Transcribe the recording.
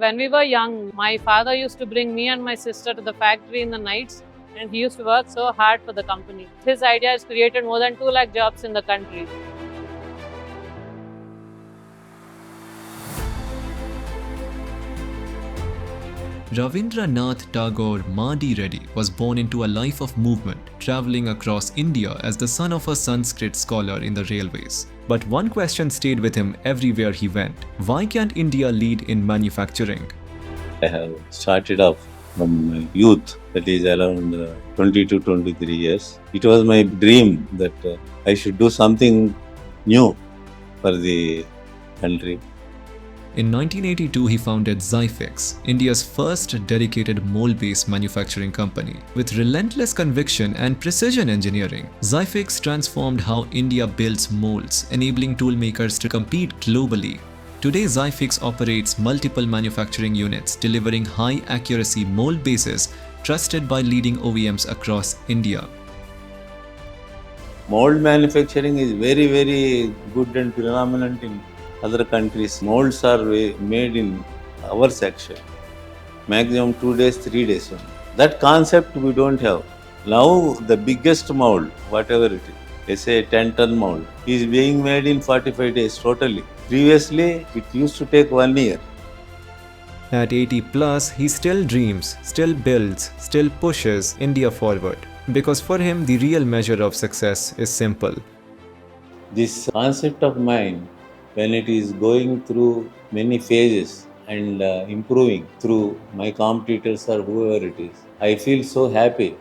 When we were young, my father used to bring me and my sister to the factory in the nights, and he used to work so hard for the company. His idea has created more than 2 lakh jobs in the country. Ravindranath Tagore Madireddy was born into a life of movement, traveling across India as the son of a Sanskrit scholar in the railways. But one question stayed with him everywhere he went: why can't India lead in manufacturing? I have started off from my youth, that is around 20 to 23 years. It was my dream that I should do something new for the country. In 1982, he founded Zyfix, India's first dedicated mold-based manufacturing company. With relentless conviction and precision engineering, Zyfix transformed how India builds molds, enabling toolmakers to compete globally. Today, Zyfix operates multiple manufacturing units, delivering high-accuracy mold bases trusted by leading OEMs across India. Mold manufacturing is very, very good and predominant in other countries. Molds are made in our section, maximum 2 days, 3 days only. That concept we don't have. Now the biggest mold, whatever it is, let's say 10-ton mold, is being made in 45 days totally. Previously, it used to take 1 year. At 80 plus, he still dreams, still builds, still pushes India forward. Because for him, the real measure of success is simple. This concept of mine, when it is going through many phases and improving through my competitors or whoever it is, I feel so happy